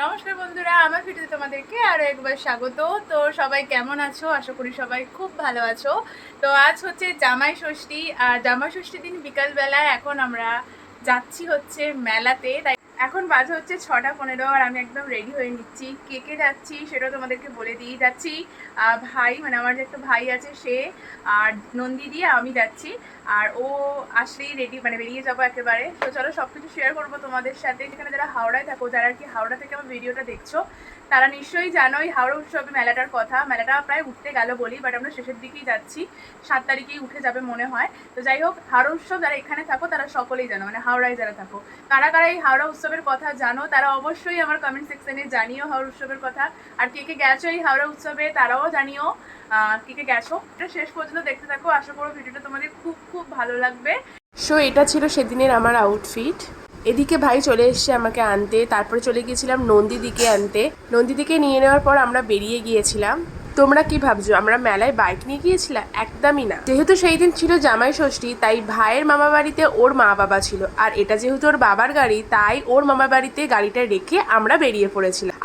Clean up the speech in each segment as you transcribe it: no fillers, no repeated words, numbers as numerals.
নমস্কার বন্ধুরা, আমার ভিডিওতে তোমাদেরকে আরও একবার স্বাগত। তো সবাই কেমন আছো? আশা করি সবাই খুব ভালো আছো। তো আজ হচ্ছে জামাই ষষ্ঠী, আর জামাই ষষ্ঠীর দিন বিকালবেলায় এখন আমরা যাচ্ছি হচ্ছে মেলাতে। তাই এখন বাজে হচ্ছে 6:15, আর আমি একদম রেডি হয়ে নিচ্ছি। কে কে যাচ্ছি সেটা তোমাদেরকে বলে দিয়ে যাচ্ছি। ভাই, মানে আমার যে একটা ভাই আছে সে, আর নন্দী দিয়ে আমি যাচ্ছি। আর ও আসলেই রেডি, মানে বেরিয়ে যাবো একেবারে। তো চলো সব কিছু শেয়ার করবো তোমাদের সাথে। যেখানে যারা হাওড়ায় থাকো, যারা আর কি হাওড়া থেকে আমার ভিডিওটা দেখছো, তারা নিশ্চয়ই জানোই হাওড়া উৎসবে মেলাটার কথা। মেলাটা প্রায় উঠতে গেল বলি, বাট আমরা শেষের দিকেই যাচ্ছি। 7 তারিখেই উঠে যাবে মনে হয়। তো যাই হোক, হাওড়া উৎসব যারা এখানে থাকো তারা সকলেই জানো, মানে হাওড়ায় যারা থাকো, কারা কারা এই হাওড়া উৎসবের কথা জানো তারা অবশ্যই আমার কমেন্ট সেকশনে জানিও হাওড়া উৎসবের কথা। আর কে কে গেছো এই হাওড়া উৎসবে তারাও জানিও কে কে গেছো। এটা শেষ পর্যন্ত দেখতে থাকো, আশা করো ভিডিওটা তোমাদের খুব খুব ভালো লাগবে। সো এটা ছিল সেদিনের আমার আউটফিট। এদিকে ভাই চলে এসছে আমাকে আনতে, তারপরে চলে গিয়েছিলাম নন্দীদিকে আনতে। নন্দীদিকে নিয়ে নেওয়ার পর আমরা বেরিয়ে গিয়েছিলাম। তোমরা কি ভাবছো আমরা মেলায় বাইক নিয়ে গিয়েছিলাম? একদমই না। যেহেতু সেই দিন ছিল জামাই ষষ্ঠী, তাই ভাইয়ের মামা বাড়িতে ওর মা বাবা ছিল, আর এটা যেহেতু ওর বাবার গাড়ি, তাই ওর মামা বাড়িতে গাড়িটা রেখে আমরা বেরিয়ে পড়েছিলাম।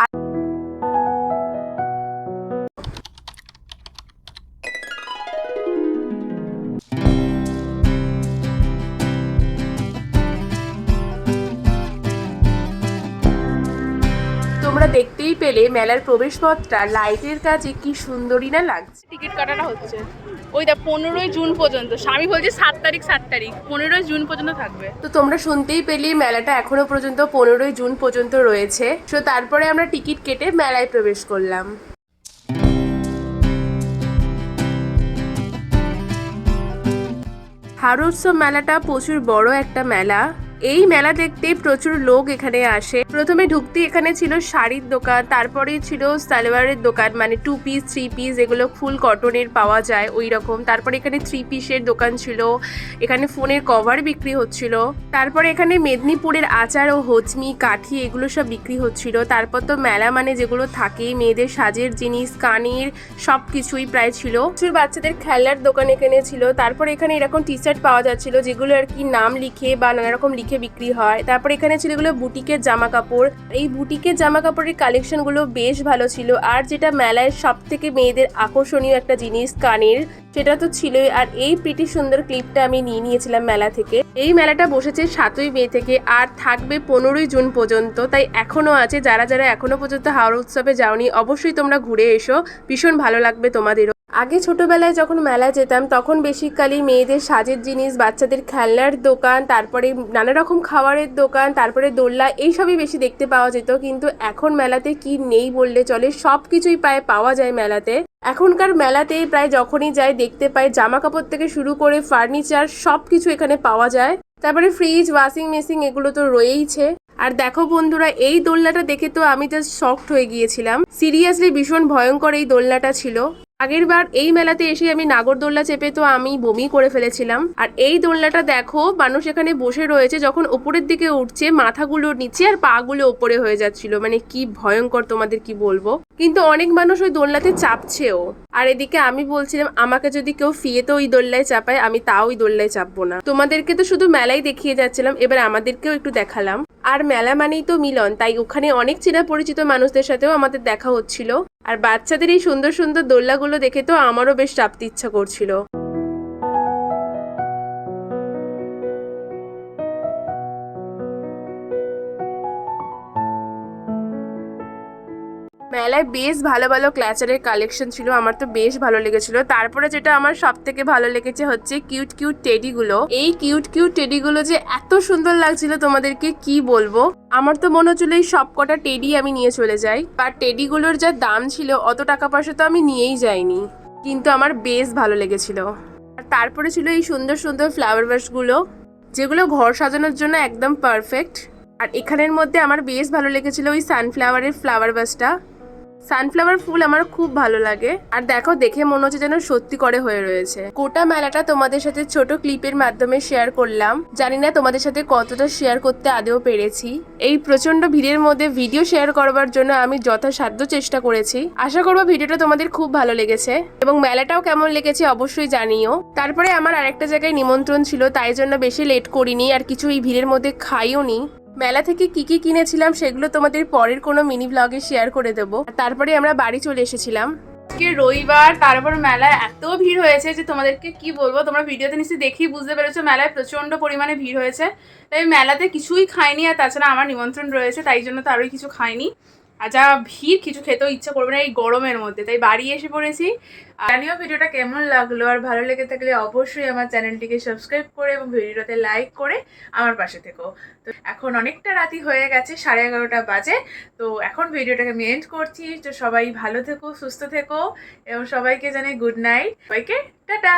তোমরা দেখতেই পেলে মেলার প্রবেশপথটা লাইটের কাজে কি সুন্দরী না লাগছে। টিকিট কাটানো হচ্ছে ওই দা 15ই জুন পর্যন্ত। স্বামী বলছে 7 তারিখ 15ই জুন পর্যন্ত থাকবে। তো তোমরা শুনতেই পেলে মেলাটা এখনো পর্যন্ত 15ই জুন পর্যন্ত রয়েছে। তো তারপরে আমরা টিকিট কেটে মেলায় প্রবেশ করলাম। হাওড়া উৎসব মেলাটা প্রচুর বড় একটা মেলা। এই মেলা দেখতে প্রচুর লোক এখানে আসে। প্রথমে ঢুকতে এখানে ছিল শাড়ির দোকান, তারপরে ছিল সালোয়ারের দোকান, মানে 2 পিস 3 পিস এগুলো ফুল কটনের পাওয়া যায় ওই রকম। তারপরে এখানে 3 পিসের দোকান ছিল, এখানে ফোনের কভার বিক্রি হচ্ছিল। তারপরে এখানে মেদিনীপুরের আচার ও হচমি কাঠি এগুলো সব বিক্রি হচ্ছিল। তারপর তো মেলা মানে যেগুলো থাকে মেয়েদের সাজের জিনিস, কানের সব কিছুই প্রায় ছিল। প্রচুর বাচ্চাদের খেলার দোকান এখানে ছিল। তারপর এখানে এরকম টি শার্ট পাওয়া যাচ্ছিল, যেগুলো আর কি নাম লিখে বা নানা রকম লিখে বিক্রি হয়। তারপর এখানে ছিল এগুলো বুটিকের জামা কাপড়। এই বুটিকের জামা কাপড়ের কালেকশন গুলো বেশ ভালো ছিল। আর যেটা মেলায় সব থেকে মেয়েদের আকর্ষণীয় একটা জিনিস কানের, সেটা তো ছিলই। আর এই প্রিটি সুন্দর ক্লিপটা আমি নিয়ে নিয়েছিলাম মেলা থেকে। এই মেলাটা বসেছে 7ই মে থেকে আর থাকবে 15ই জুন পর্যন্ত, তাই এখনো আছে। যারা যারা এখনো পর্যন্ত হাওড়া উৎসবে যাওনি অবশ্যই তোমরা ঘুরে এসো, ভীষণ ভালো লাগবে তোমাদেরও। আগে ছোটবেলায় যখন মেলায় যেতাম তখন বেসিক্যালি মেয়েদের সাজের জিনিস, বাচ্চাদের খেলনার দোকান, তারপরে নানা রকম খাবারের দোকান, তারপরে দোলনা, এইসবই বেশি দেখতে পাওয়া যেত। কিন্তু এখন মেলাতে কি নেই বললে চলে, সব কিছুই প্রায় পাওয়া যায় মেলাতে। এখনকার মেলাতে প্রায় যখনই যাই দেখতে পাই জামা কাপড় থেকে শুরু করে ফার্নিচার সব কিছু এখানে পাওয়া যায়। তারপরে ফ্রিজ, ওয়াশিং মেশিন এগুলো তো রয়েইছে। আর দেখো বন্ধুরা, এই দোলনাটা দেখে তো আমি জাস্ট শকড হয়ে গিয়েছিলাম। সিরিয়াসলি ভীষণ ভয়ঙ্কর এই দোলনাটা ছিল। আগের বার এই মেলাতে এসে আমি নাগরদোলনা চেপে তো আমি বমি করে ফেলেছিলাম। আর এই দোলনাটা দেখো, মানুষ এখানে বসে রয়েছে, যখন উপরের দিকে উঠছে মাথাগুলো নিচে আর পা গুলো উপরে হয়ে যাচ্ছিল। মানে কি ভয়ঙ্কর, তোমাদের কি বলবো। কিন্তু অনেক মানুষ ওই দোলনাতে চাপছেও। আর এদিকে আমি বলছিলাম আমাকে যদি কেউ ফিয়েতে ওই দোলনায় চাপায় আমি তাও ওই দোলনায় চাপবো না। তোমাদেরকে তো শুধু মেলাই দেখিয়ে যাচ্ছিলাম, এবার আমাদেরকেও একটু দেখালাম। আর মেলা মানেই তো মিলন, তাই ওখানে অনেক চেনা পরিচিত মানুষদের সাথেও আমাদের দেখা হচ্ছিল। আর বাচ্চাদের এই সুন্দর সুন্দর দোলনাগুলো দেখে তো আমারও বেশ চাপতে ইচ্ছা করছিল। মেলায় বেশ ভালো ভালো ক্ল্যাচারের কালেকশন ছিল, আমার তো বেশ ভালো লেগেছিল। তারপরে যেটা আমার সব থেকে ভালো লেগেছে হচ্ছে কিউট কিউট টেডিগুলো। এই কিউট কিউট টেডিগুলো যে এত সুন্দর লাগছিল তোমাদেরকে কি বলবো। আমার তো মনে হচ্ছিল এই সব কটা টেডি আমি নিয়ে চলে যাই। আর টেডিগুলোর যা দাম ছিল অত টাকা পয়সা তো আমি নিয়েই যাইনি, কিন্তু আমার বেশ ভালো লেগেছিল। আর তারপরে ছিল এই সুন্দর সুন্দর ফ্লাওয়ার ভাসগুলো, যেগুলো ঘর সাজানোর জন্য একদম পারফেক্ট। আর এখানের মধ্যে আমার বেশ ভালো লেগেছিল ওই সানফ্লাওয়ারের ফ্লাওয়ার ভাসটা। সানফ্লাওয়ার ফুল আমার খুব ভালো লাগে। আর দেখো, দেখে মনে হচ্ছে যেন সত্যি করে হয়ে রয়েছে। গোটা মেলাটা তোমাদের সাথে ছোট ক্লিপের মাধ্যমে শেয়ার করলাম। জানি না তোমাদের সাথে কতটা শেয়ার করতে আদৌ পেরেছি। এই প্রচন্ড ভিড়ের মধ্যে ভিডিও শেয়ার করবার জন্য আমি যথাসাধ্য চেষ্টা করেছি। আশা করবো ভিডিওটা তোমাদের খুব ভালো লেগেছে এবং মেলাটাও কেমন লেগেছে অবশ্যই জানিও। তারপরে আমার আরেকটা জায়গায় নিমন্ত্রণ ছিল, তাই জন্য বেশি লেট করিনি আর কিছু এই ভিড়ের মধ্যে খাইও নি। মেলা থেকে কি কি কিনেছিলাম সেগুলো তোমাদের পরের কোনো মিনি ব্লগে শেয়ার করে দেবো। তারপরে আমরা বাড়ি চলে এসেছিলাম। আজকে রবিবার, তারপর মেলায় এত ভিড় হয়েছে যে তোমাদেরকে কি বলবো, তোমরা ভিডিওতে নিশ্চয়ই দেখেই বুঝতে পেরেছো মেলায় প্রচন্ড পরিমাণে ভিড় হয়েছে। তাই মেলাতে কিছুই খাইনি, আর তাছাড়া আমার নিমন্ত্রণ রয়েছে তাই জন্য তো আরোই কিছু খাইনি। আর যা ভিড়, কিছু খেতেও ইচ্ছা করবে না এই গরমের মধ্যে, তাই বাড়ি এসে পড়েছি। আর জানিও ভিডিওটা কেমন লাগলো, আর ভালো লেগে থাকলে অবশ্যই আমার চ্যানেলটিকে সাবস্ক্রাইব করে এবং ভিডিওটাতে লাইক করে আমার পাশে থেকো। তো এখন অনেকটা রাতি হয়ে গেছে, 11:30 বাজে। তো এখন ভিডিওটাকে আমি এন্ড করছি। তো সবাই ভালো থেকো, সুস্থ থেকো এবং সবাইকে জানাই গুড নাইট। সবাইকে টাটা।